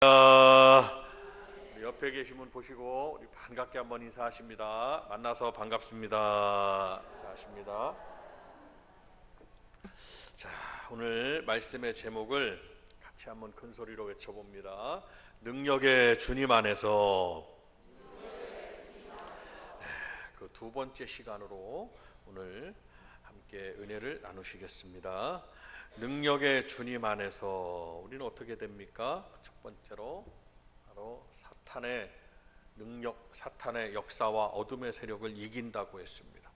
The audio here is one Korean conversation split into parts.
우리 옆에 계신 분 보시고 우리 반갑게 한번 인사하십니다. 만나서 반갑습니다. 인사하십니다. 자, 오늘 말씀의 제목을 같이 한번 큰 소리로 외쳐봅니다. 능력의 주님 안에서. 그 두 번째 시간으로 오늘 함께 은혜를 나누시겠습니다. 능력의 주님 안에서 우리는 어떻게 됩니까? 첫 번째로 바로 사탄의 능력, 사탄의 역사와 어둠의 세력을 이긴다고 했습니다.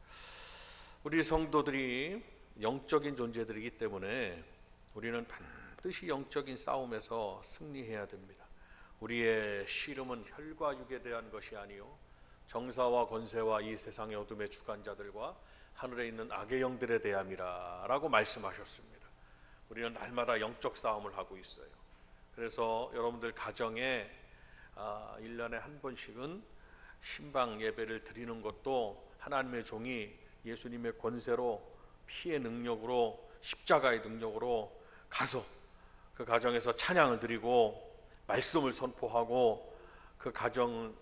우리 성도들이 영적인 존재들이기 때문에 우리는 반드시 영적인 싸움에서 승리해야 됩니다. 우리의 씨름은 혈과 육에 대한 것이 아니요 정사와 권세와 이 세상의 어둠의 주관자들과 하늘에 있는 악의 영들에 대함이라 라고 말씀하셨습니다. 우리는 날마다 영적 싸움을 하고 있어요. 그래서 여러분들 가정에 1년에 한 번씩은 신방 예배를 드리는 것도 하나님의 종이 예수님의 권세로 피의 능력으로 십자가의 능력으로 가서 그 가정에서 찬양을 드리고 말씀을 선포하고 그 가정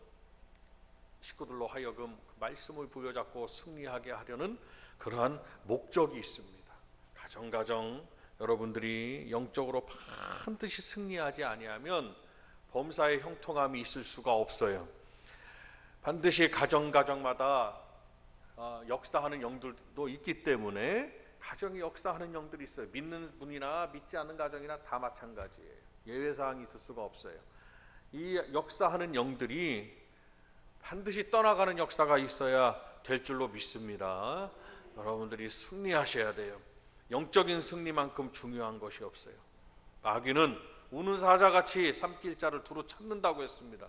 식구들로 하여금 그 말씀을 부여잡고 승리하게 하려는 그러한 목적이 있습니다. 가정 여러분들이 영적으로 반드시 승리하지 아니하면 범사의 형통함이 있을 수가 없어요. 반드시 가정마다 역사하는 영들도 있기 때문에 가정이 역사하는 영들이 있어요. 믿는 분이나 믿지 않는 가정이나 다 마찬가지예요. 예외사항이 있을 수가 없어요. 이 역사하는 영들이 반드시 떠나가는 역사가 있어야 될 줄로 믿습니다. 여러분들이 승리하셔야 돼요. 영적인 승리만큼 중요한 것이 없어요. 마귀는 우는 사자같이 삼킬 자를 두루 찾는다고 했습니다.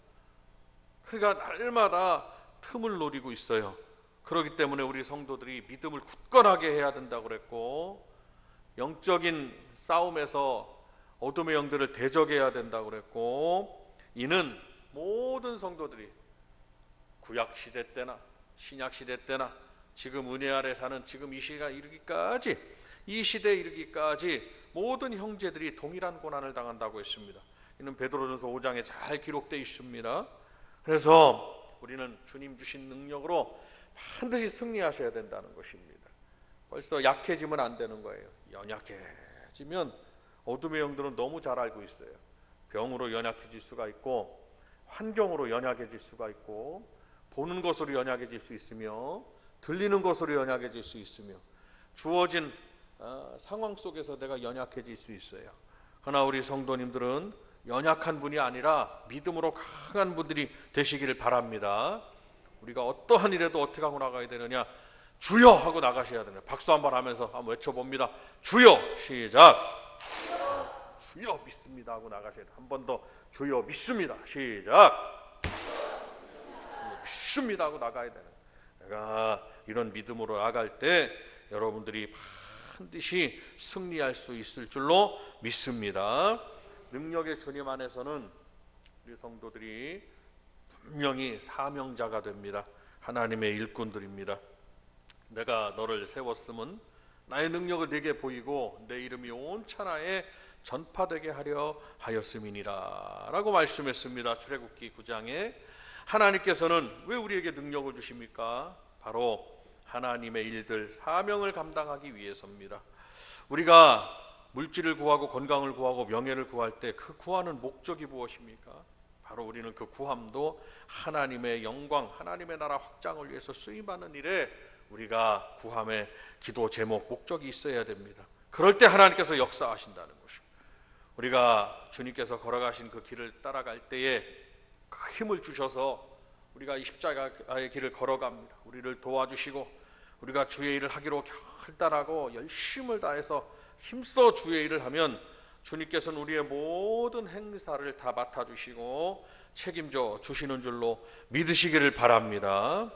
그러니까 날마다 틈을 노리고 있어요. 그렇기 때문에 우리 성도들이 믿음을 굳건하게 해야 된다고 그랬고, 영적인 싸움에서 어둠의 영들을 대적해야 된다고 그랬고, 이는 모든 성도들이 구약시대 때나 신약시대 때나 지금 은혜 아래 사는 지금 이 시간 이르기까지, 이 시대에 이르기까지 모든 형제들이 동일한 고난을 당한다고 했습니다. 이는 베드로전서 5장에 잘 기록되어 있습니다. 그래서 우리는 주님 주신 능력으로 반드시 승리하셔야 된다는 것입니다. 벌써 약해지면 안 되는 거예요. 연약해지면 어둠의 영들은 너무 잘 알고 있어요. 병으로 연약해질 수가 있고, 환경으로 연약해질 수가 있고, 보는 것으로 연약해질 수 있으며, 들리는 것으로 연약해질 수 있으며, 주어진 상황 속에서 내가 연약해질 수 있어요. 그러나 우리 성도님들은 연약한 분이 아니라 믿음으로 강한 분들이 되시기를 바랍니다. 우리가 어떠한 일에도 어떻게 하고 나가야 되느냐? 주여 하고 나가셔야 되느냐? 박수 한번 하면서 한번 외쳐봅니다. 주여! 시작! 주여 믿습니다 하고 나가셔야 돼요. 한 번 더 주여 믿습니다. 시작! 주여 믿습니다 하고 나가야 되는. 내가 이런 믿음으로 나갈 때 여러분들이 반드시 승리할 수 있을 줄로 믿습니다. 능력의 주님 안에서는 우리 성도들이 분명히 사명자가 됩니다. 하나님의 일꾼들입니다. 내가 너를 세웠음은 나의 능력을 네게 보이고 내 이름이 온 천하에 전파되게 하려 하였음이니라 라고 말씀했습니다. 출애굽기 9장에 하나님께서는 왜 우리에게 능력을 주십니까? 바로 하나님의 일들, 사명을 감당하기 위해서입니다. 우리가 물질을 구하고 건강을 구하고 명예를 구할 때 그 구하는 목적이 무엇입니까? 바로 우리는 그 구함도 하나님의 영광, 하나님의 나라 확장을 위해서 쓰임하는 일에 우리가 구함의 기도 제목, 목적이 있어야 됩니다. 그럴 때 하나님께서 역사하신다는 것입니다. 우리가 주님께서 걸어가신 그 길을 따라갈 때에 그 힘을 주셔서 우리가 이 십자가의 길을 걸어갑니다. 우리를 도와주시고 우리가 주의 일을 하기로 결단하고 열심을 다해서 힘써 주의 일을 하면 주님께서는 우리의 모든 행사를 다 맡아주시고 책임져 주시는 줄로 믿으시기를 바랍니다.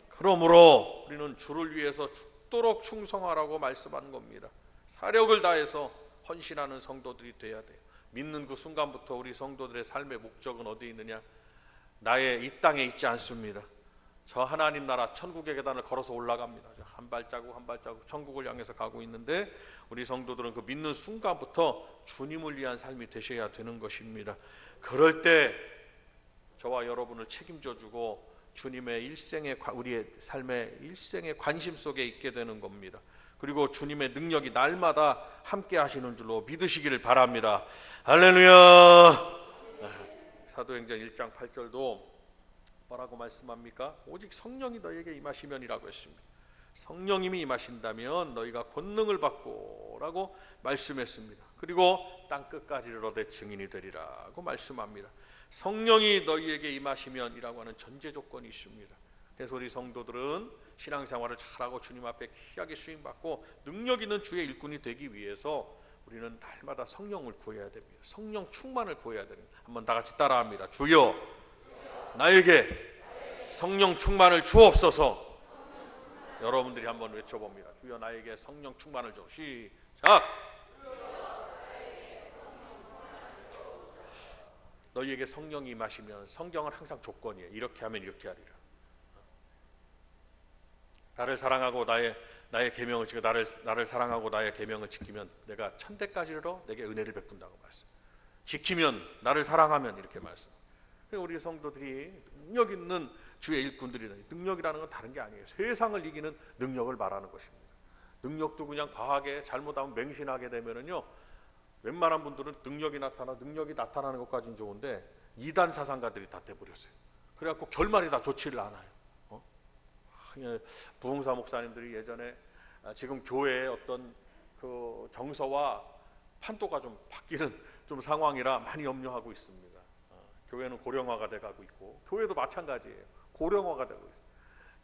그러므로 우리는 주를 위해서 죽도록 충성하라고 말씀한 겁니다. 사력을 다해서 헌신하는 성도들이 돼야 돼요. 믿는 그 순간부터 우리 성도들의 삶의 목적은 어디 있느냐? 나의 이 땅에 있지 않습니다. 저 하나님 나라 천국의 계단을 걸어서 올라갑니다. 한 발자국 한 발자국 천국을 향해서 가고 있는데 우리 성도들은 그 믿는 순간부터 주님을 위한 삶이 되셔야 되는 것입니다. 그럴 때 저와 여러분을 책임져 주고 주님의 일생의 우리의 삶의 일생의 관심 속에 있게 되는 겁니다. 그리고 주님의 능력이 날마다 함께 하시는 줄로 믿으시기를 바랍니다. 할렐루야. 사도행전 1장 8절도 뭐라고 말씀합니까? 오직 성령이 너희에게 임하시면이라고 했습니다. 성령님이 임하신다면 너희가 권능을 받고 라고 말씀했습니다. 그리고 땅끝까지 이르러 내 증인이 되리라고 말씀합니다. 성령이 너희에게 임하시면이라고 하는 전제 조건이 있습니다. 그래서 우리 성도들은 신앙생활을 잘하고 주님 앞에 귀하게 수임받고 능력 있는 주의 일꾼이 되기 위해서 우리는 날마다 성령을 구해야 됩니다. 성령 충만을 구해야 됩니다. 한번 다 같이 따라합니다. 주여 나에게 성령 충만을 주옵소서. 여러분들이 한번 외쳐봅니다. 주여 나에게 성령 충만을 줘. 시작. 너희에게 성령이 임하시면 성경은 항상 조건이에요. 이렇게 하면 이렇게 하리라. 나를 사랑하고 나의 계명을 지켜 나를 사랑하고 나의 계명을 지키면 내가 천대까지 이르러 내게 은혜를 베푼다고 말씀. 지키면 나를 사랑하면 이렇게 말씀. 우리 성도들이 능력 있는 주의 일꾼들이 능력이라는 건 다른 게 아니에요. 세상을 이기는 능력을 말하는 것입니다. 능력도 그냥 과하게 잘못하면 맹신하게 되면은요. 웬만한 분들은 능력이 나타나는 것까지는 좋은데 이단 사상가들이 다 돼버렸어요. 그래갖고 결말이 다 좋지를 않아요. 부흥사 목사님들이 예전에 지금 교회의 어떤 그 정서와 판도가 좀 바뀌는 좀 상황이라 많이 염려하고 있습니다. 교회는 고령화가 돼가고 있고 교회도 마찬가지예요. 고령화가 되고 있어요.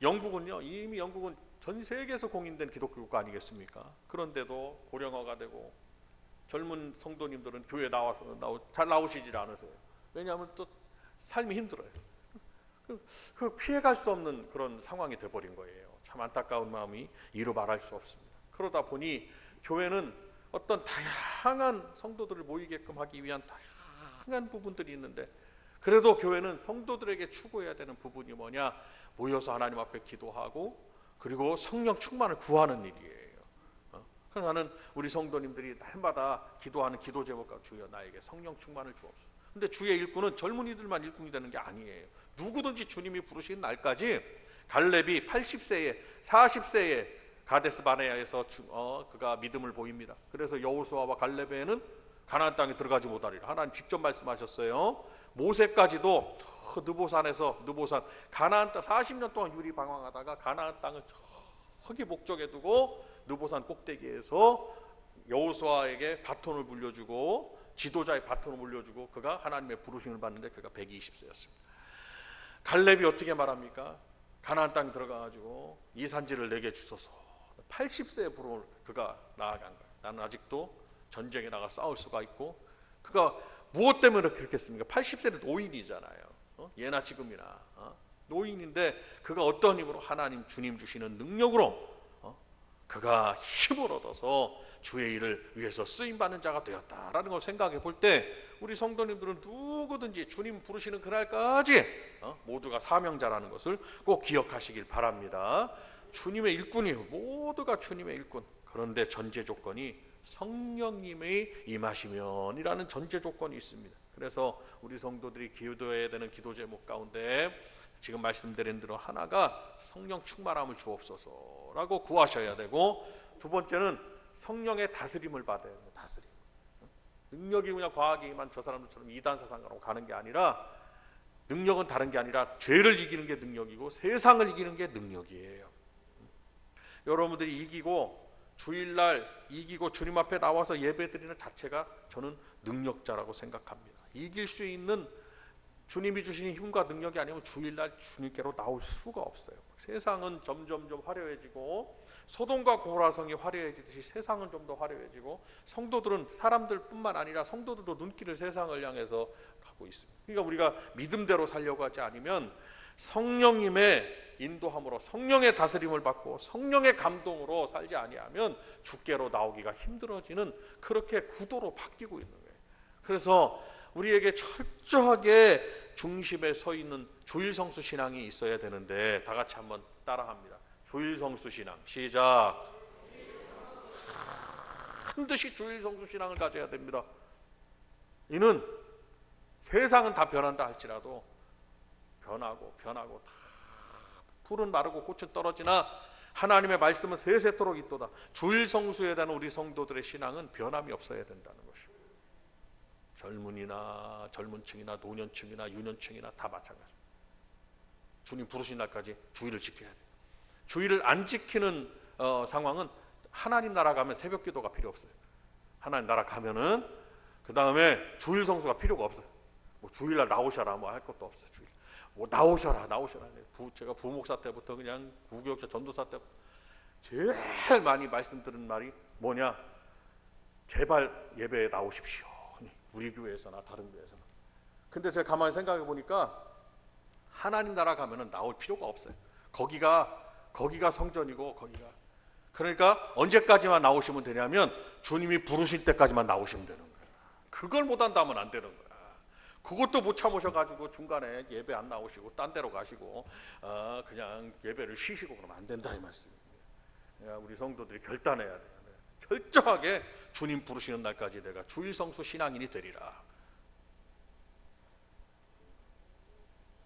영국은요 이미 영국은 전 세계에서 공인된 기독교 국가 아니겠습니까? 그런데도 고령화가 되고 젊은 성도님들은 교회 나와서 잘 나오시질 않으세요. 왜냐하면 또 삶이 힘들어요. 그 피해갈 수 없는 그런 상황이 돼버린 거예요. 참 안타까운 마음이 이루 말할 수 없습니다. 그러다 보니 교회는 어떤 다양한 성도들을 모이게끔 하기 위한 다양한 부분들이 있는데 그래도 교회는 성도들에게 추구해야 되는 부분이 뭐냐? 모여서 하나님 앞에 기도하고 그리고 성령 충만을 구하는 일이에요. 그래서 나는 우리 성도님들이 날마다 기도하는 기도 제목과 주여 나에게 성령 충만을 주옵소서. 근데 주의 일꾼은 젊은이들만 일꾼이 되는 게 아니에요. 누구든지 주님이 부르신 날까지 갈렙이 80세에 40세에 가데스 바네아에서 그가 믿음을 보입니다. 그래서 여호수아와 갈렙에는 가나안 땅에 들어가지 못하리라. 하나님 직접 말씀하셨어요. 모세까지도 느보산 가나안 땅 40년 동안 유리 방황하다가 가나안 땅을 저기 목적에 두고 느보산 꼭대기에서 여호수아에게 바톤을 물려주고 지도자의 바톤을 물려주고 그가 하나님의 부르심을 받는데 그가 120세였습니다. 갈렙이 어떻게 말합니까? 가나안 땅에 들어가가지고 이 산지를 내게 주소서. 80세의 부름을 그가 나아간 거예요. 나는 아직도 전쟁에 나가 싸울 수가 있고 그가 무엇 때문에 그렇게 했습니까? 80세는 노인이잖아요. 예나 지금이나 노인인데 그가 어떤 힘으로 하나님 주님 주시는 능력으로 그가 힘을 얻어서 주의 일을 위해서 쓰임받는 자가 되었다라는 걸 생각해 볼 때 우리 성도님들은 누구든지 주님 부르시는 그날까지 모두가 사명자라는 것을 꼭 기억하시길 바랍니다. 주님의 일꾼이에요. 모두가 주님의 일꾼. 그런데 전제 조건이 성령님의 임하시면이라는 전제 조건이 있습니다. 그래서 우리 성도들이 기도해야 되는 기도 제목 가운데 지금 말씀드린 대로 하나가 성령 충만함을 주옵소서라고 구하셔야 되고 두 번째는 성령의 다스림을 받아야 돼요. 다스림. 능력이 그냥 과하기만 저 사람들처럼 이단 사상가로 가는 게 아니라 능력은 다른 게 아니라 죄를 이기는 게 능력이고 세상을 이기는 게 능력이에요. 여러분들이 이기고 주일날 이기고 주님 앞에 나와서 예배드리는 자체가 저는 능력자라고 생각합니다. 이길 수 있는 주님이 주시는 힘과 능력이 아니면 주일날 주님께로 나올 수가 없어요. 세상은 점점점 화려해지고 소돔과 고라성이 화려해지듯이 세상은 좀 더 화려해지고 성도들은 사람들뿐만 아니라 성도들도 눈길을 세상을 향해서 가고 있습니다. 그러니까 우리가 믿음대로 살려고 하지 않으면 성령님의 인도함으로 성령의 다스림을 받고 성령의 감동으로 살지 아니하면 주께로 나오기가 힘들어지는 그렇게 구도로 바뀌고 있는 거예요. 그래서 우리에게 철저하게 중심에 서 있는 주일성수 신앙이 있어야 되는데, 다 같이 한번 따라합니다. 주일성수 신앙. 시작. 반드시 주일성수 신앙을 가져야 됩니다. 이는 세상은 다 변한다 할지라도 변하고 다 풀은 마르고 꽃은 떨어지나 하나님의 말씀은 세세토록 있도다. 주일성수에 대한 우리 성도들의 신앙은 변함이 없어야 된다는 것입니다. 젊은이나 젊은층이나 노년층이나 유년층이나 다 마찬가지입니다. 주님 부르신 날까지 주일을 지켜야 돼요. 주일을 안 지키는 상황은 하나님 나라 가면 새벽 기도가 필요 없어요. 하나님 나라 가면은 그 다음에 주일 성수가 필요가 없어요. 뭐 주일날 나오셔라 뭐 할 것도 없어요. 주일 뭐 나오셔라. 제가 부목사 때부터 그냥 구교육자 전도사 때부터 제일 많이 말씀 들은 말이 뭐냐? 제발 예배에 나오십시오. 우리 교회에서나 다른 교회에서나. 근데 제가 가만히 생각해 보니까 하나님 나라 가면은 나올 필요가 없어요. 거기가 성전이고 그러니까 언제까지만 나오시면 되냐면 주님이 부르실 때까지만 나오시면 되는 거예요. 그걸 못 한다면 안 되는 거야. 그것도 못 참으셔가지고 중간에 예배 안 나오시고 딴 데로 가시고 그냥 예배를 쉬시고 그러면 안 된다 이 말씀입니다. 우리 성도들이 결단해야 돼요. 철저하게 주님 부르시는 날까지 내가 주일성수 신앙인이 되리라.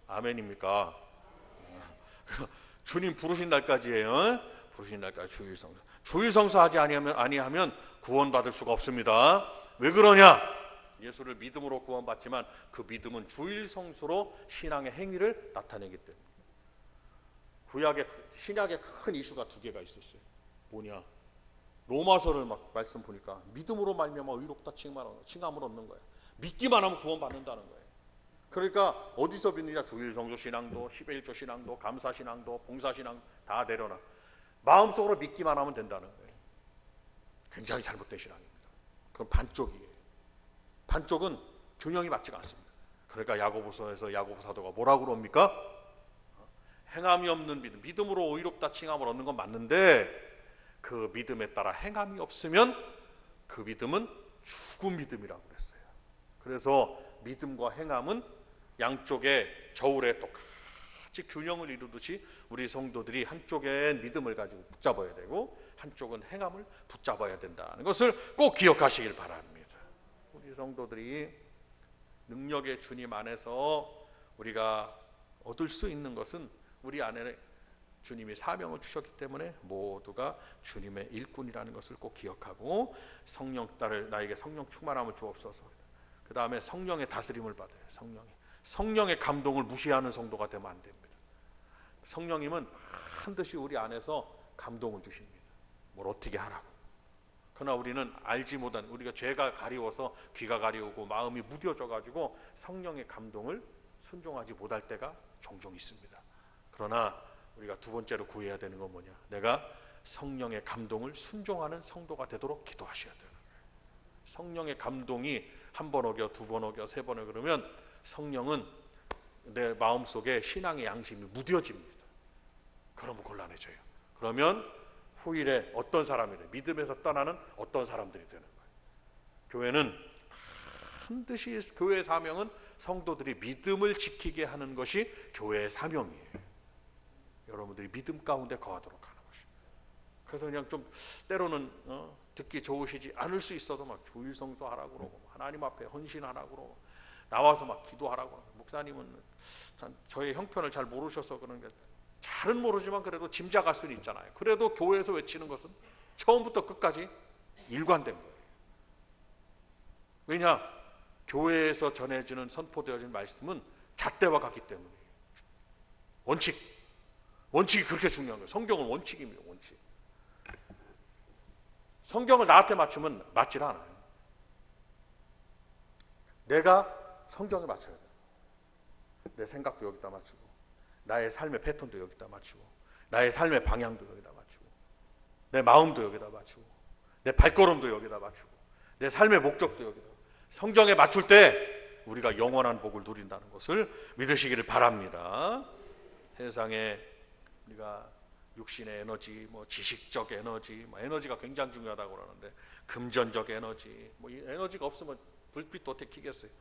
아멘입니까? 주님 부르신 날까지예요. 부르신 날까지 주일성수. 주일성수 하지 아니하면 구원받을 수가 없습니다. 왜 그러냐? 예수를 믿음으로 구원받지만 그 믿음은 주일성수로 신앙의 행위를 나타내기 때문에. 신약에 큰 이슈가 두 개가 있었어요. 뭐냐? 로마서를 막 말씀 보니까 믿음으로 말미암아 의롭다 칭함을 얻는 거예요. 믿기만 하면 구원받는다는 거예요. 그러니까 어디서 믿느냐? 주일성수 신앙도 11조 신앙도 감사신앙도 봉사신앙 다 내려놔. 마음속으로 믿기만 하면 된다는 거예요. 굉장히 잘못된 신앙입니다. 그건 반쪽이에요. 반쪽은 균형이 맞지가 않습니다. 그러니까 야고보서에서 야고보 사도가 뭐라고 그럽니까? 행함이 없는 믿음으로 의롭다 칭함을 얻는 건 맞는데 그 믿음에 따라 행함이 없으면 그 믿음은 죽은 믿음이라고 그랬어요. 그래서 믿음과 행함은 양쪽의 저울에 똑같이 균형을 이루듯이 우리 성도들이 한쪽엔 믿음을 가지고 붙잡아야 되고 한쪽은 행함을 붙잡아야 된다는 것을 꼭 기억하시길 바랍니다. 우리 성도들이 능력의 주님 안에서 우리가 얻을 수 있는 것은 우리 안에 주님이 사명을 주셨기 때문에 모두가 주님의 일꾼이라는 것을 꼭 기억하고 성령 딸을 나에게 성령 충만함을 주옵소서. 그 다음에 성령의 다스림을 받아요. 성령의 감동을 무시하는 성도가 되면 안 됩니다. 성령님은 반드시 우리 안에서 감동을 주십니다. 뭘 어떻게 하라고. 그러나 우리는 알지 못한 우리가 죄가 가리워서 귀가 가리우고 마음이 무뎌져 가지고 성령의 감동을 순종하지 못할 때가 종종 있습니다. 그러나 우리가 두 번째로 구해야 되는 건 뭐냐? 내가 성령의 감동을 순종하는 성도가 되도록 기도하셔야 돼요. 성령의 감동이 한 번 어겨, 두 번 어겨, 세 번 어겨 그러면 성령은 내 마음속에 신앙의 양심이 무뎌집니다. 그러면 곤란해져요. 그러면 후일에 어떤 사람이래? 믿음에서 떠나는 어떤 사람들이 되는 거예요. 교회는 반드시 교회의 사명은 성도들이 믿음을 지키게 하는 것이 교회의 사명이에요. 여러분들이 믿음 가운데 거하도록 하는 것입니다. 그래서 그냥 좀 때로는 듣기 좋으시지 않을 수 있어도 막 주일성수 하라고 그러고 하나님 앞에 헌신하라고 그러고 나와서 막 기도하라고 그러고 목사님은 저의 형편을 잘 모르셔서 그런 게 잘은 모르지만 그래도 짐작할 수는 있잖아요. 그래도 교회에서 외치는 것은 처음부터 끝까지 일관된 거예요. 왜냐? 교회에서 전해지는 선포되어진 말씀은 잣대와 같기 때문이에요. 원칙이 그렇게 중요한 거예요. 성경은 원칙입니다. 원칙. 성경을 나한테 맞추면 맞질 않아요. 내가 성경에 맞춰야 돼요. 내 생각도 여기다 맞추고 나의 삶의 패턴도 여기다 맞추고 나의 삶의 방향도 여기다 맞추고 내 마음도 여기다 맞추고 내 발걸음도 여기다 맞추고 내 삶의 목적도 여기다 성경에 맞출 때 우리가 영원한 복을 누린다는 것을 믿으시기를 바랍니다. 세상에 우리가 육신의 에너지, 지식적 에너지, 에너지가 굉장히 중요하다고 그러는데 금전적 에너지, 이 에너지가 없으면 불빛도 어떻게 켜겠어요?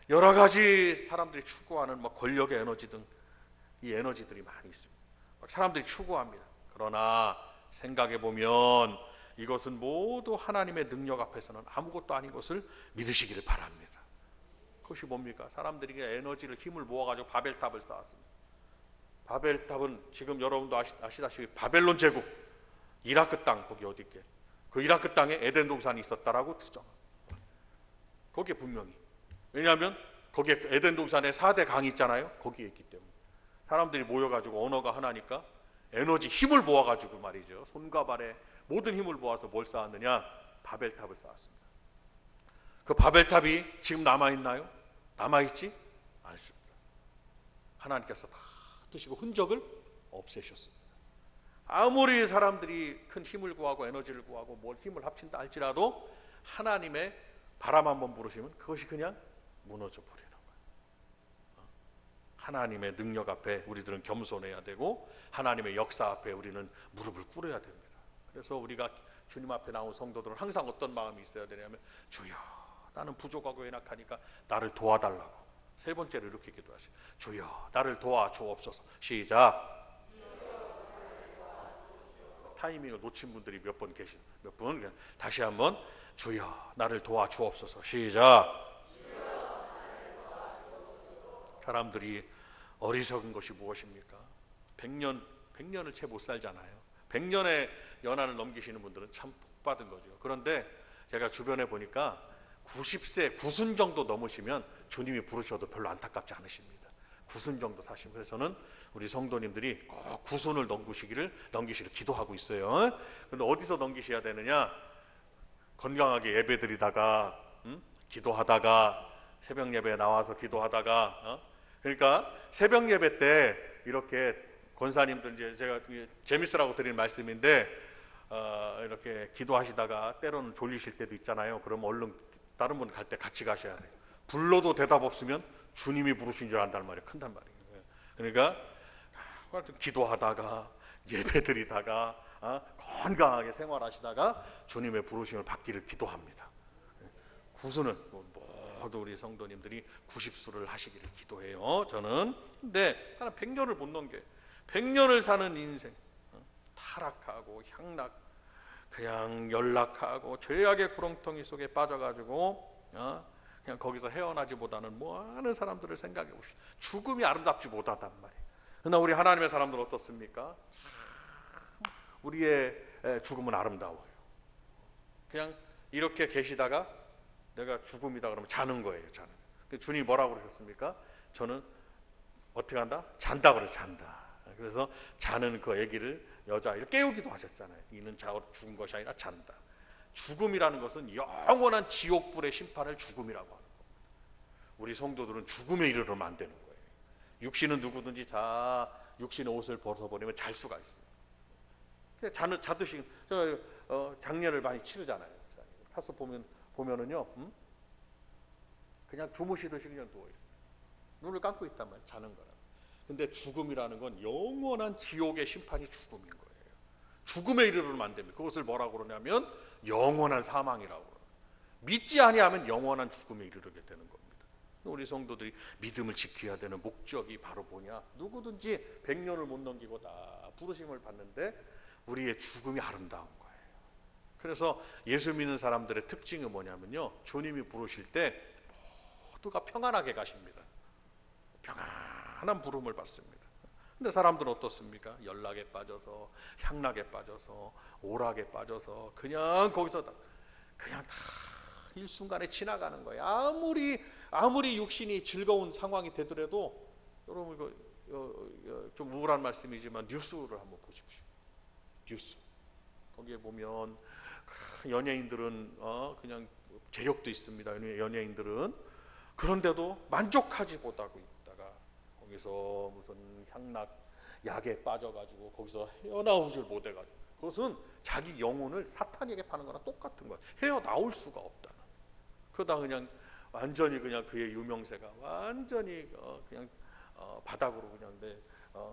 여러 가지 사람들이 추구하는 뭐 권력의 에너지 등 이 에너지들이 많이 있습니다. 사람들이 추구합니다. 그러나 생각해 보면 이것은 모두 하나님의 능력 앞에서는 아무것도 아닌 것을 믿으시기를 바랍니다. 그것이 뭡니까? 사람들이 에너지를 힘을 모아가지고 바벨탑을 쌓았습니다. 바벨탑은 지금 여러분도 아시다시피 바벨론 제국, 이라크 땅, 거기 어디 있게, 그 이라크 땅에 에덴 동산이 있었다라고 주장합니다. 거기에 분명히, 왜냐하면 거기에 에덴 동산에 4대 강이 있잖아요. 거기에 있기 때문에 사람들이 모여가지고 언어가 하나니까 에너지 힘을 모아가지고 말이죠, 손과 발에 모든 힘을 모아서 뭘 쌓았느냐? 바벨탑을 쌓았습니다. 그 바벨탑이 지금 남아있나요? 남아있지 않습니다. 하나님께서 다 드시고 흔적을 없애셨습니다. 아무리 사람들이 큰 힘을 구하고 에너지를 구하고 뭘 힘을 합친다 할지라도 하나님의 바람 한번 부르시면 그것이 그냥 무너져 버리는 거예요. 하나님의 능력 앞에 우리들은 겸손해야 되고 하나님의 역사 앞에 우리는 무릎을 꿇어야 됩니다. 그래서 우리가 주님 앞에 나온 성도들은 항상 어떤 마음이 있어야 되냐면, 주여 나는 부족하고 연약하니까 나를 도와달라고. 세 번째로 이렇게 기도하세요. 주여 나를 도와주옵소서. 시작. 타이밍을 놓친 분들이 몇 분 계신, 몇 분, 다시 한번. 주여 나를 도와주옵소서. 시작. 사람들이 어리석은 것이 무엇입니까? 100년을 채 못 살잖아요. 100년의 연한을 넘기시는 분들은 참 복받은 거죠. 그런데 제가 주변에 보니까 90세, 90 정도 넘으시면 주님이 부르셔도 별로 안타깝지 않으십니다. 90 정도 사시면. 그래서 저는 우리 성도님들이 꼭 90을 넘기시기를 기도하고 있어요. 그런데 어디서 넘기셔야 되느냐? 건강하게 예배드리다가, 기도하다가, 새벽 예배에 나와서 기도하다가, 그러니까 새벽 예배 때 이렇게 권사님들, 이제 제가 재밌으라고 드리는 말씀인데, 이렇게 기도하시다가 때로는 졸리실 때도 있잖아요. 그럼 얼른 다른 분 갈 때 같이 가셔야 돼요. 불러도 대답 없으면 주님이 부르신 줄 안단 말이에요. 큰단 말이에요. 그러니까 기도하다가 예배드리다가 건강하게 생활하시다가 주님의 부르심을 받기를 기도합니다. 구수는 모두 우리 성도님들이 90수를 하시기를 기도해요. 저는. 근데 하나 100년을 못 넘겨요. 100년을 사는 인생, 타락하고 향락, 그냥 연락하고 죄악의 구렁텅이 속에 빠져가지고 그냥 거기서 헤어나지보다는 뭐하는 사람들을 생각해 보시오. 죽음이 아름답지 못하단 말이에요. 그러나 우리 하나님의 사람들은 어떻습니까? 참 우리의 죽음은 아름다워요. 그냥 이렇게 계시다가 내가 죽음이다 그러면 자는 거예요. 자는. 주님이 뭐라고 그러셨습니까? 저는 어떻게 한다? 잔다 그래. 잔다. 그래서 자는 그 아기를, 여자아이를 깨우기도 하셨잖아요. 이는 죽은 것이 아니라 잔다. 죽음이라는 것은 영원한 지옥불의 심판을 죽음이라고 하는 겁니다. 우리 성도들은 죽음에 이르러면 안 되는 거예요. 육신은 누구든지 육신의 옷을 벗어버리면 잘 수가 있습니다. 자듯이 장례를 많이 치르잖아요. 타서 보면은요, 그냥 주무시듯이 그냥 누워 있어요. 눈을 감고 있단 말이에요. 자는 거라. 근데 죽음이라는 건 영원한 지옥의 심판이 죽음인 거예요. 죽음에 이르러면 안 됩니다. 그것을 뭐라고 그러냐면 영원한 사망이라고 그래요. 믿지 아니하면 영원한 죽음에 이르게 되는 겁니다. 우리 성도들이 믿음을 지켜야 되는 목적이 바로 뭐냐? 누구든지 100년을 못 넘기고 다 부르심을 받는데 우리의 죽음이 아름다운 거예요. 그래서 예수 믿는 사람들의 특징은 뭐냐면요, 주님이 부르실 때 모두가 평안하게 가십니다. 평안한 부름을 받습니다. 근데 사람들은 어떻습니까? 연락에 빠져서, 향락에 빠져서, 오락에 빠져서 그냥 거기서 그냥 다 일순간에 지나가는 거예요. 아무리 육신이 즐거운 상황이 되더라도, 여러분 이거 좀 우울한 말씀이지만 뉴스를 한번 보십시오. 뉴스. 거기에 보면 연예인들은 그냥 재력도 있습니다. 연예인들은. 그런데도 만족하지 못하고 있다가 거기서 무슨 향락, 약에 빠져가지고 거기서 헤어나오질 못해가지고, 그것은 자기 영혼을 사탄에게 파는 거랑 똑같은 거예요. 헤어나올 수가 없다는. 그러다 그냥 완전히 그냥 그의 유명세가 완전히 그냥 바닥으로 그냥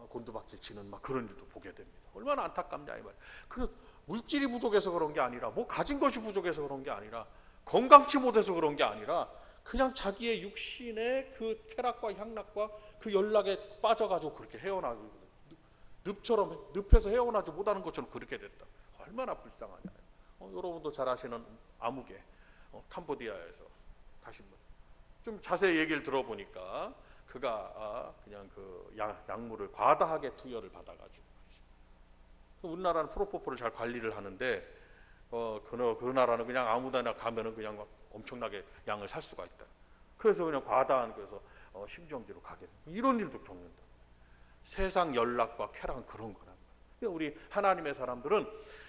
곤두박질 치는 막 그런 일도 보게 됩니다. 얼마나 안타깝냐 이 말이에요. 그 물질이 부족해서 그런 게 아니라, 뭐 가진 것이 부족해서 그런 게 아니라, 건강치 못해서 그런 게 아니라, 그냥 자기의 육신의 그 쾌락과 향락과 그 연락에 빠져가지고 그렇게 헤어나고 늪에서 헤어나지 못하는 것처럼 그렇게 됐다. 얼마나 불쌍하냐. 여러분도 잘 아시는 아무개, 캄보디아에서 가신 분. 좀 자세히 얘기를 들어보니까 그가 그냥 그 약물을 과다하게 투여를 받아가지고 우리나라는 프로포폴을 잘 관리를 하는데 그 나라는 그냥 아무데나 가면은 그냥 막 엄청나게 양을 살 수가 있다. 그래서 그냥 과다한 그래서 심정지로 가게 돼. 이런 일도 겪는다. 세상 연락과 쾌락은 그런 거란 말이에요. 우리 하나님의 사람들은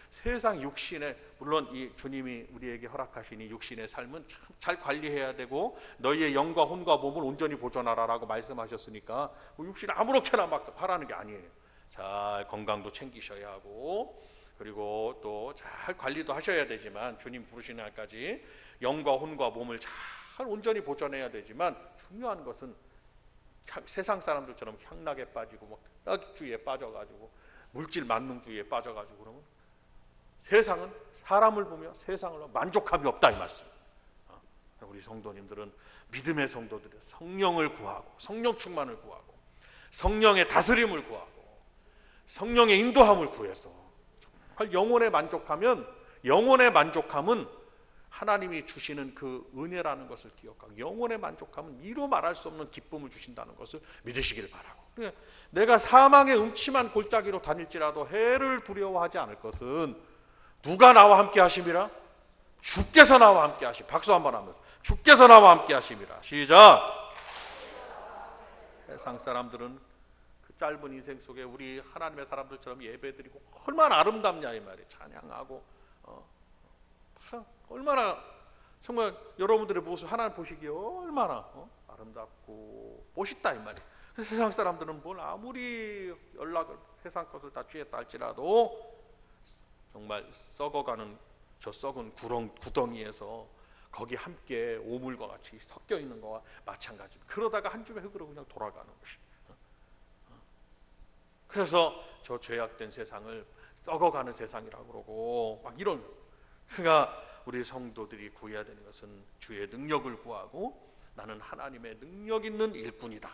세상 육신의, 물론 이 주님이 우리에게 허락하신 이 육신의 삶은 참 잘 관리해야 되고 너희의 영과 혼과 몸을 온전히 보존하라라고 말씀하셨으니까 육신을 아무렇게나 막 하라는 게 아니에요. 잘 건강도 챙기셔야 하고 그리고 또 잘 관리도 하셔야 되지만 주님 부르시는 날까지 영과 혼과 몸을 잘 온전히 보존해야 되지만 중요한 것은 세상 사람들처럼 향락에 빠지고 떡주의에 빠져가지고 물질 만능주의에 빠져가지고 그러면 세상은 사람을 보며 세상을 만족함이 없다 이 말씀. 우리 성도님들은 믿음의 성도들이 성령을 구하고 성령 충만을 구하고 성령의 다스림을 구하고 성령의 인도함을 구해서 정말 영혼의 만족함은 하나님이 주시는 그 은혜라는 것을 기억하고 영혼의 만족함은 이루 말할 수 없는 기쁨을 주신다는 것을 믿으시길 바라고. 내가 사망의 음침한 골짜기로 다닐지라도 해를 두려워하지 않을 것은 누가 나와 함께 하심이라? 주께서 나와 함께 하심. 박수 한번 하면서 주께서 나와 함께 하심이라. 시작. 세상 사람들은 그 짧은 인생 속에 우리 하나님의 사람들처럼 예배드리고 얼마나 아름답냐 이 말이에요. 찬양하고 얼마나 정말 여러분들의 모습 하나님 보시기에 얼마나 아름답고 멋있다 이 말이에요. 세상 사람들은 뭘 아무리 연락을 세상 것을 다 취했다 할지라도 정말 썩어가는 저 썩은 구덩이에서 거기 함께 오물과 같이 섞여 있는 거와 마찬가지입니다. 그러다가 한 줌의 흙으로 그냥 돌아가는 것이. 그래서 저 죄악된 세상을 썩어가는 세상이라고 그러고 막 이런. 그러니까 우리 성도들이 구해야 되는 것은 주의 능력을 구하고 나는 하나님의 능력 있는 일꾼이다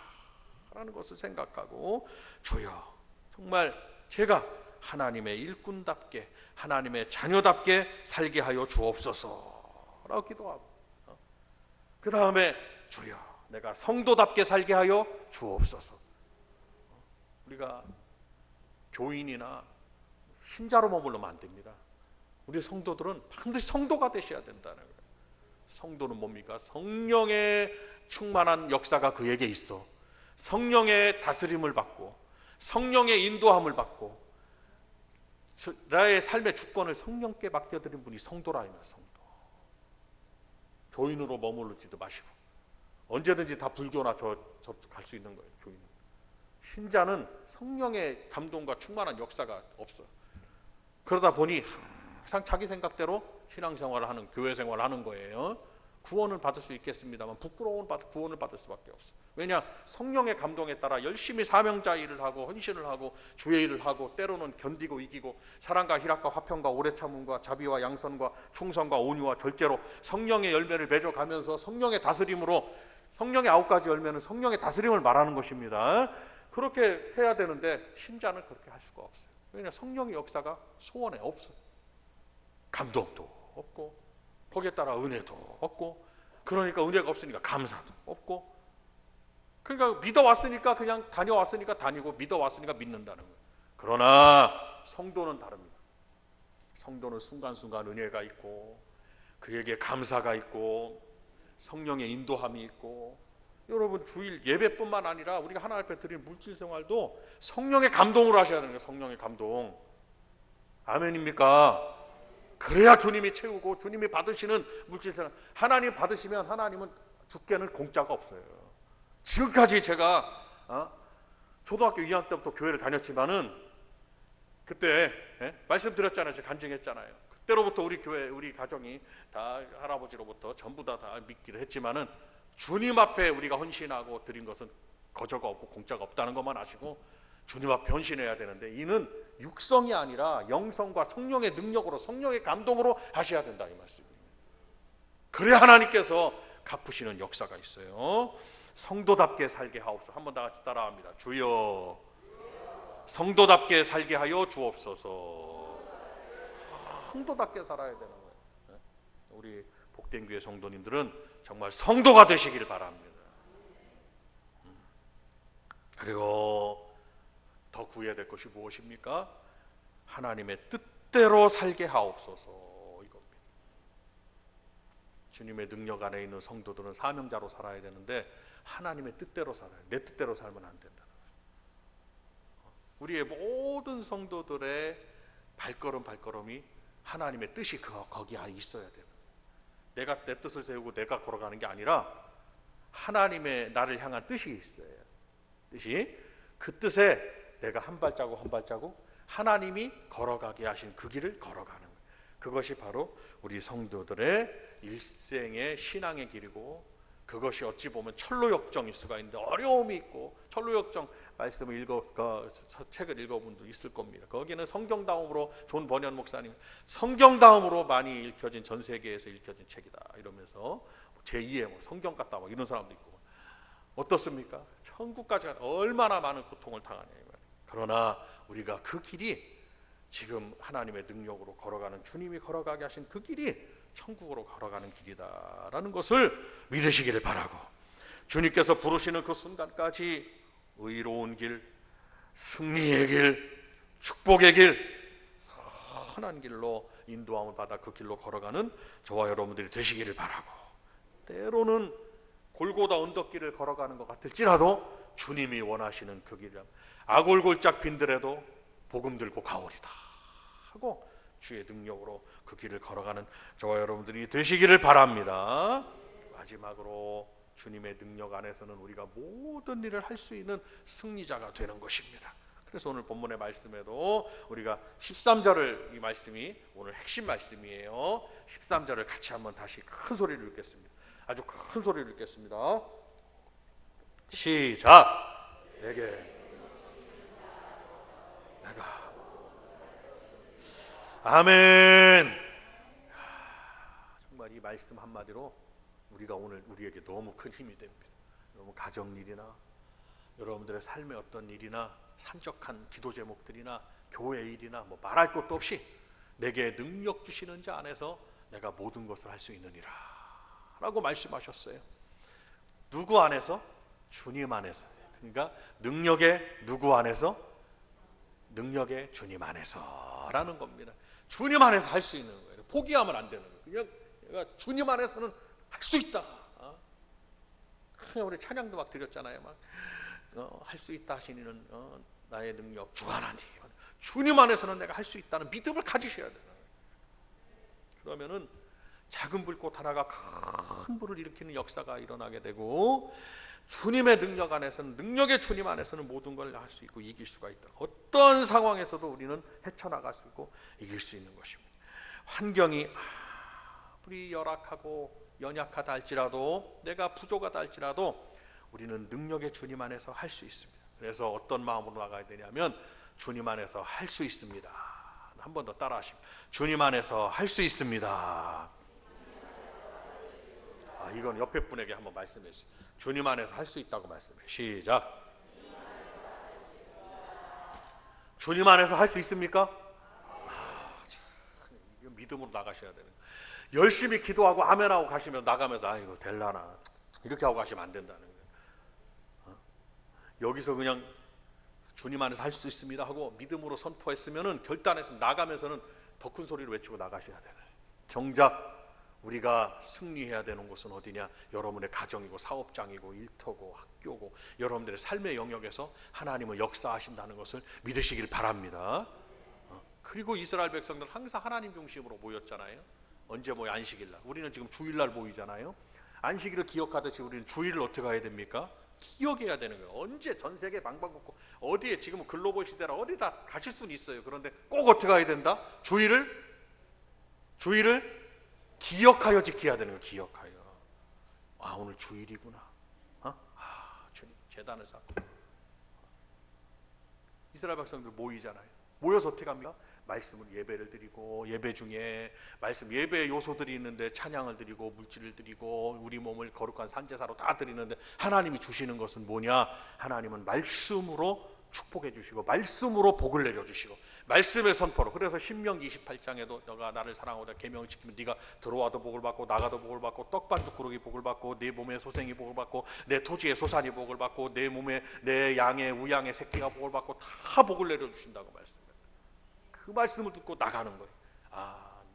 라는 것을 생각하고 주여 정말 제가 하나님의 일꾼답게 하나님의 자녀답게 살게 하여 주옵소서 라고 기도하고 그 다음에 주여 내가 성도답게 살게 하여 주옵소서. 우리가 교인이나 신자로 머물러면 안 됩니다. 우리 성도들은 반드시 성도가 되셔야 된다는 거예요. 성도는 뭡니까? 성령의 충만한 역사가 그에게 있어 성령의 다스림을 받고 성령의 인도함을 받고 나의 삶의 주권을 성령께 맡겨드린 분이 성도라 이 말. 성도. 교인으로 머무르지도 마시고 언제든지 다 불교나 저 갈 수 있는 거예요. 교인은. 신자는 성령의 감동과 충만한 역사가 없어요. 그러다 보니 항상 자기 생각대로 신앙생활을 하는 교회 생활을 하는 거예요. 구원을 받을 수 있겠습니다만 부끄러운 구원을 받을 수밖에 없어. 왜냐? 성령의 감동에 따라 열심히 사명자 일을 하고 헌신을 하고 주의 일을 하고 때로는 견디고 이기고 사랑과 희락과 화평과 오래 참음과 자비와 양선과 충성과 온유와 절제로 성령의 열매를 맺어가면서 성령의 다스림으로 성령의 9가지 열매는 성령의 다스림을 말하는 것입니다. 그렇게 해야 되는데 신자는 그렇게 할 수가 없어요. 왜냐? 성령의 역사가 소원에 없어. 감동도 없고 거기에 따라 은혜도 없고 그러니까 은혜가 없으니까 감사도 없고 그러니까 믿어왔으니까 그냥 다녀왔으니까 다니고 믿어왔으니까 믿는다는 거예요. 그러나 성도는 다릅니다. 성도는 순간순간 은혜가 있고 그에게 감사가 있고 성령의 인도함이 있고 여러분 주일 예배뿐만 아니라 우리가 하나님 앞에 드리는 물질 생활도 성령의 감동으로 하셔야 되는 거예요. 성령의 감동. 아멘입니까? 그래야 주님이 채우고 주님이 받으시는 물질생활. 하나님 받으시면 하나님은 주께는 공짜가 없어요. 지금까지 제가 초등학교 2학년 때부터 교회를 다녔지만은 그때 말씀드렸잖아요. 제가 간증했잖아요. 그때로부터 우리 교회 우리 가정이 다 할아버지로부터 전부 다 믿기를 했지만은 주님 앞에 우리가 헌신하고 드린 것은 거저가 없고 공짜가 없다는 것만 아시고 주님 앞에 헌신해야 되는데 이는 육성이 아니라 영성과 성령의 능력으로 성령의 감동으로 하셔야 된다 이 말씀입니다. 그래야 하나님께서 갚으시는 역사가 있어요. 성도답게 살게 하옵소서. 한번 다 같이 따라합니다. 주여 성도답게 살게 하여 주옵소서. 성도답게 살아야 되는 거예요. 우리 복된 교회 성도님들은 정말 성도가 되시기를 바랍니다. 그리고 더 구해야 될 것이 무엇입니까? 하나님의 뜻대로 살게 하옵소서, 이겁니다. 주님의 능력 안에 있는 성도들은 사명자로 살아야 되는데 하나님의 뜻대로 살아요. 내 뜻대로 살면 안 된다는 거예요. 우리의 모든 성도들의 발걸음이 하나님의 뜻이 거기 안에 있어야 돼요. 내가 내 뜻을 세우고 내가 걸어가는 게 아니라 하나님의 나를 향한 뜻이 있어요. 뜻이, 그 뜻에 내가 한 발자국 한 발자국 하나님이 걸어가게 하신 그 길을 걸어가는 거예요. 그것이 바로 우리 성도들의 일생의 신앙의 길이고, 그것이 어찌 보면 철로역정일 수가 있는데 어려움이 있고, 철로역정 말씀을 책을 읽어본 분도 있을 겁니다. 거기는 성경다움으로, 존 버년 목사님 성경다움으로 많이 읽혀진, 전 세계에서 읽혀진 책이다 이러면서 제2의 성경 같다 막 이런 사람도 있고. 어떻습니까? 천국까지 가는 얼마나 많은 고통을 당하냐. 그러나 우리가 그 길이 지금 하나님의 능력으로 걸어가는, 주님이 걸어가게 하신 그 길이 천국으로 걸어가는 길이다라는 것을 믿으시기를 바라고, 주님께서 부르시는 그 순간까지 의로운 길, 승리의 길, 축복의 길, 선한 길로 인도함을 받아 그 길로 걸어가는 저와 여러분들이 되시기를 바라고, 때로는 골고다 언덕길을 걸어가는 것 같을지라도 주님이 원하시는 그 길을 아골골짝 빈들에도 복음 들고 가오리다 하고 주의 능력으로 그 길을 걸어가는 저와 여러분들이 되시기를 바랍니다. 마지막으로 주님의 능력 안에서는 우리가 모든 일을 할 수 있는 승리자가 되는 것입니다. 그래서 오늘 본문의 말씀에도 우리가 13절을, 이 말씀이 오늘 핵심 말씀이에요. 13절을 같이 한번 다시 큰 소리로 읽겠습니다. 아주 큰 소리로 읽겠습니다. 시작. 내게 내가. 아멘. 정말 이 말씀 한마디로 우리가 오늘 우리에게 너무 큰 힘이 됩니다. 너무 가정 일이나 여러분들의 삶의 어떤 일이나 산적한 기도 제목들이나 교회 일이나 뭐 말할 것도 없이 내게 능력 주시는 자 안에서 내가 모든 것을 할 수 있느니라 라고 말씀하셨어요. 누구 안에서? 주님 안에서. 그러니까 능력의 누구 안에서? 능력의 주님 안에서 라는 겁니다. 주님 안에서 할 수 있는 거예요. 포기하면 안 되는 거예요. 그냥 주님 안에서는 할 수 있다. 우리 찬양도 막 드렸잖아요. 막 할 수 있다 하시니는 나의 능력 주 하나님. 주님 안에서는 내가 할 수 있다는 믿음을 가지셔야 돼요. 그러면은 작은 불꽃 하나가 큰 불을 일으키는 역사가 일어나게 되고, 주님의 능력 안에서는, 능력의 주님 안에서는 모든 걸 할 수 있고 이길 수가 있다. 어떤 상황에서도 우리는 헤쳐나갈 수 있고 이길 수 있는 것입니다. 환경이 아무리 열악하고 연약하다 할지라도, 내가 부족하다 할지라도 우리는 능력의 주님 안에서 할 수 있습니다. 그래서 어떤 마음으로 나가야 되냐면, 주님 안에서 할 수 있습니다. 한 번 더 따라 하십니다. 주님 안에서 할 수 있습니다. 이건 옆에 분에게 한번 말씀해 주세요. 주님 안에서 할 수 있다고 말씀해. 시작. 주님 안에서 할 수 있습니까? 믿음으로 나가셔야 되는 거예요. 열심히 기도하고 아멘하고 가시면 나가면서 아이고 될라나 이렇게 하고 가시면 안 된다는 거예요. 여기서 그냥 주님 안에서 할 수 있습니다 하고 믿음으로 선포했으면은, 결단했으면 나가면서는 더 큰 소리로 외치고 나가셔야 되는 거예요. 정작 우리가 승리해야 되는 곳은 어디냐? 여러분의 가정이고 사업장이고 일터고 학교고 여러분들의 삶의 영역에서 하나님은 역사하신다는 것을 믿으시길 바랍니다. 그리고 이스라엘 백성들은 항상 하나님 중심으로 모였잖아요. 언제 모여? 안식일날. 우리는 지금 주일날 모이잖아요. 안식일을 기억하듯이 우리는 주일을 어떻게 해야 됩니까? 기억해야 되는 거예요. 언제? 전 세계 방방곡곡 어디에, 지금은 글로벌 시대라 어디다 가실 수는 있어요. 그런데 꼭 어떻게 해야 된다? 주일을 기억하여 지켜야 되는 거예요. 기억하여. 오늘 주일이구나. 주님 재단을 쌓고 이스라엘 백성들 모이잖아요. 모여서 어떻게 합니까? 말씀은 예배를 드리고, 예배 중에 말씀 예배의 요소들이 있는데 찬양을 드리고 물질을 드리고 우리 몸을 거룩한 산제사로 다 드리는데, 하나님이 주시는 것은 뭐냐? 하나님은 말씀으로 축복해 주시고 말씀으로 복을 내려 주시고 말씀의 선포로. 그래서 신명기 28장에도 너가 나를 사랑하고 계명을 지키면 네가 들어와도 복을 받고 나가도 복을 받고 떡반죽 구르기 복을 받고 내 몸의 소생이 복을 받고 내 토지의 소산이 복을 받고 내 몸에 내 양의 우양의 새끼가 복을 받고 다 복을 내려 주신다고 말씀해요. 그 말씀을 듣고 나가는 거예요.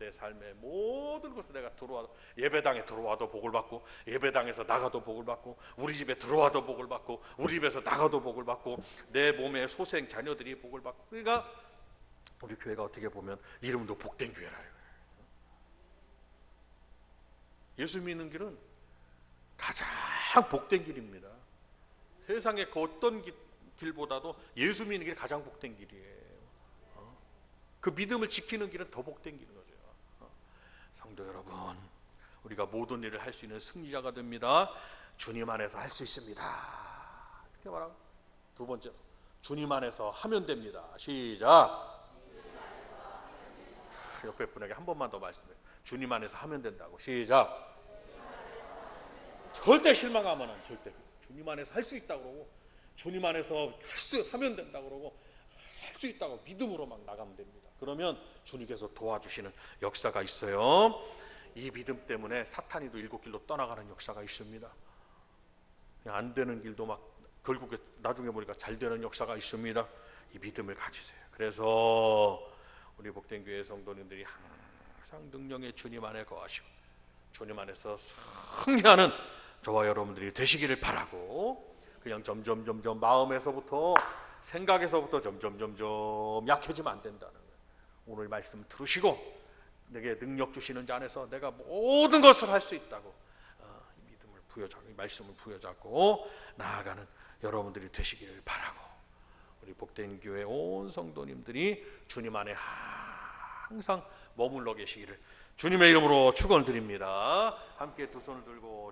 내 삶의 모든 것을 내가 들어와도, 예배당에 들어와도 복을 받고 예배당에서 나가도 복을 받고 우리 집에 들어와도 복을 받고 우리 집에서 나가도 복을 받고 내 몸의 소생 자녀들이 복을 받고. 그러니까 우리 교회가 어떻게 보면 이름도 복된 교회라. 예수 믿는 길은 가장 복된 길입니다. 세상의 그 어떤 길보다도 예수 믿는 길이 가장 복된 길이에요. 그 믿음을 지키는 길은 더 복된 길인 거죠. 성도 여러분, 우리가 모든 일을 할 수 있는 승리자가 됩니다. 주님 안에서 할 수 있습니다. 이렇게 말하고, 두 번째로 주님 안에서 하면 됩니다. 시작. 옆에 분에게 한 번만 더 말씀해요. 주님 안에서 하면 된다고. 시작. 절대 실망하면 안. 절대 주님 안에서 할 수 있다고 그러고, 주님 안에서 하면 된다고 그러고, 할 수 있다고 믿음으로 막 나가면 됩니다. 그러면 주님께서 도와주시는 역사가 있어요. 이 믿음 때문에 사탄이도 일곱 길로 떠나가는 역사가 있습니다. 그냥 안 되는 길도 막 결국에 나중에 보니까 잘 되는 역사가 있습니다. 이 믿음을 가지세요. 그래서 우리 복된 교회 성도님들이 항상 능력의 주님 안에 거하시고 주님 안에서 승리하는 저와 여러분들이 되시기를 바라고, 그냥 점점 마음에서부터 생각에서부터 점점 약해지면 안 된다는 거예요. 오늘 말씀 들으시고 내게 능력 주시는 자 안에서 내가 모든 것을 할 수 있다고 이 믿음을 부여잡고, 이 말씀을 부여잡고 나아가는 여러분들이 되시기를 바라고, 우리 복된 교회 온 성도님들이 주님 안에 항상 머물러 계시기를 주님의 이름으로 축원드립니다. 함께 두 손을 들고